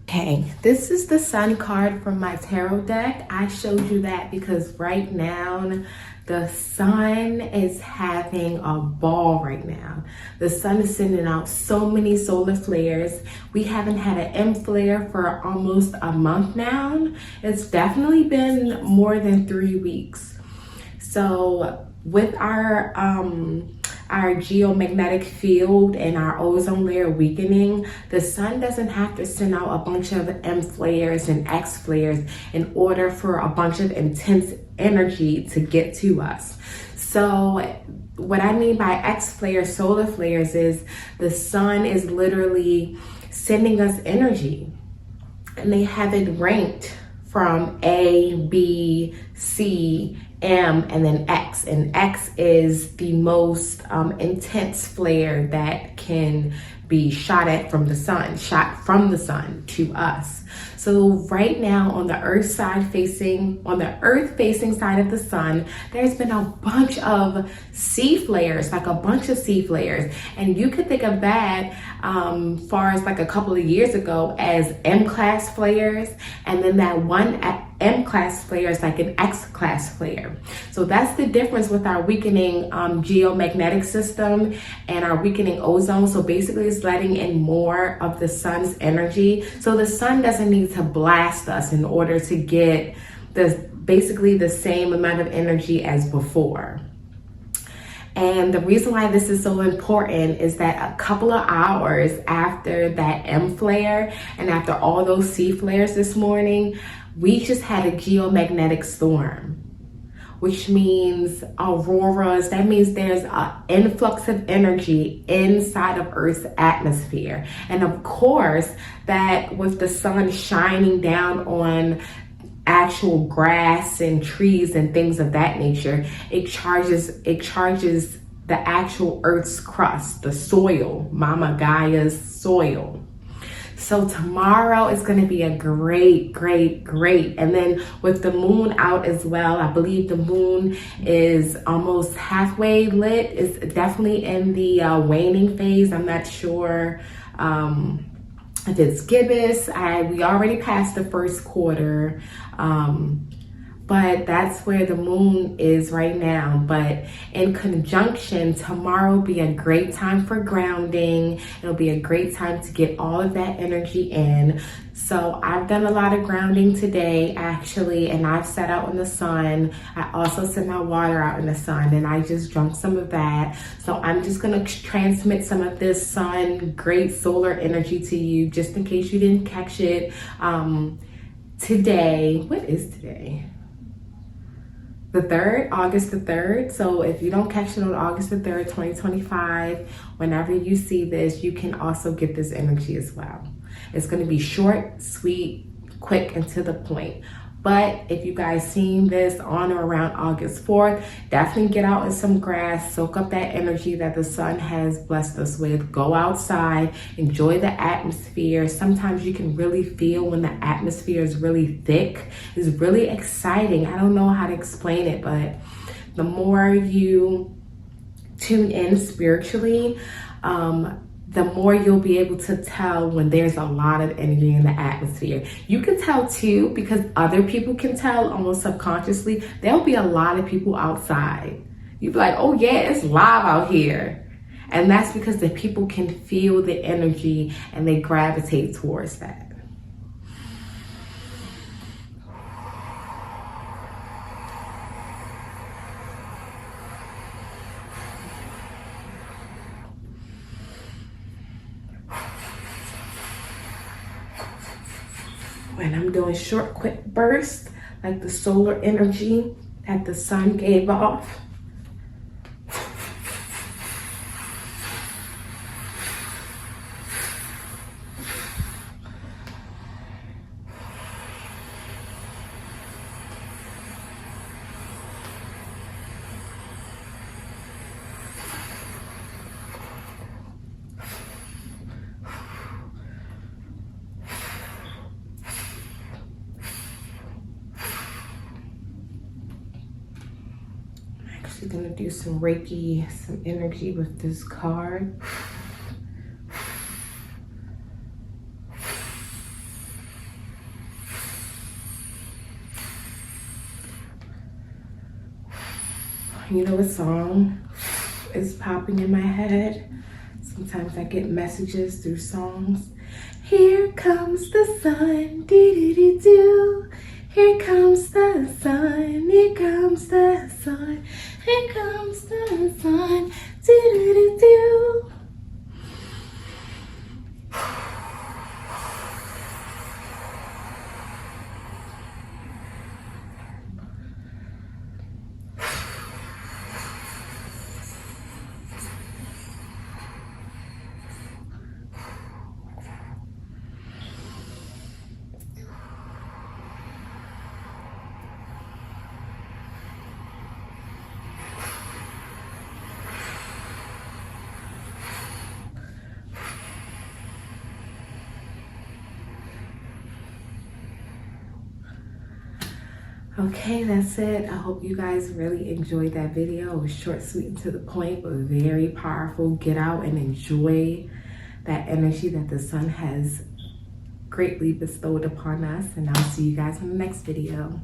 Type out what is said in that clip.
Okay, this is the sun card from my tarot deck. I showed you that because right now the sun is having a ball right now. The sun is sending out so many solar flares. We haven't had an M flare for almost a month now. It's definitely been more than 3 weeks. So with our geomagnetic field and our ozone layer weakening, the sun doesn't have to send out a bunch of M flares and X flares in order for a bunch of intense energy to get to us. So what I mean by X flares, solar flares, is the sun is literally sending us energy, and they have it ranked from A, B, C, M, and then X. And X is the most intense flare that can be shot from the sun to us. So right now on the earth facing side of the sun, there's been a bunch of C flares, and you could think of that far as like a couple of years ago as M class flares, and then that one M class flare is like an X class flare. So that's the difference with our weakening geomagnetic system and our weakening ozone. So basically it's letting in more of the sun's energy. So the sun doesn't need to blast us in order to get basically the same amount of energy as before. And the reason why this is so important is that a couple of hours after that M flare and after all those C flares this morning, we just had a geomagnetic storm, which means auroras. That means there's an influx of energy inside of Earth's atmosphere. And of course, that with the sun shining down on actual grass and trees and things of that nature, it charges the actual Earth's crust, the soil, Mama Gaia's soil. So tomorrow is going to be a great. And then with the moon out as well, I believe the moon is almost halfway lit. It's definitely in the waning phase. I'm not sure if it's gibbous. We already passed the first quarter. But that's where the moon is right now. But in conjunction, tomorrow will be a great time for grounding. It'll be a great time to get all of that energy in. So I've done a lot of grounding today, actually, and I've sat out in the sun. I also set my water out in the sun, and I just drank some of that. So I'm just gonna transmit some of this sun, great solar energy to you, just in case you didn't catch it. Today, what is today? The 3rd, August the 3rd. So if you don't catch it on August the 3rd, 2025, whenever you see this, you can also get this energy as well. It's going to be short, sweet, quick, and to the point. But if you guys seen this on or around August 4th, definitely get out in some grass, soak up that energy that the sun has blessed us with. Go outside, enjoy the atmosphere. Sometimes you can really feel when the atmosphere is really thick. It's really exciting. I don't know how to explain it, but the more you tune in spiritually, the more you'll be able to tell when there's a lot of energy in the atmosphere. You can tell too, because other people can tell almost subconsciously. There'll be a lot of people outside. You'll be like, oh yeah, it's live out here. And that's because the people can feel the energy and they gravitate towards that. When I'm doing short, quick bursts, like the solar energy that the sun gave off. Actually gonna do some Reiki, some energy with this card. You know, a song is popping in my head. Sometimes I get messages through songs. Here comes the sun, dee-dee-dee-doo. Here comes the sun, here comes the sun, here comes the sun, dee-dee-dee-doo. Okay, that's it. I hope you guys really enjoyed that video. It was short, sweet, and to the point, but very powerful. Get out and enjoy that energy that the sun has greatly bestowed upon us. And I'll see you guys in the next video.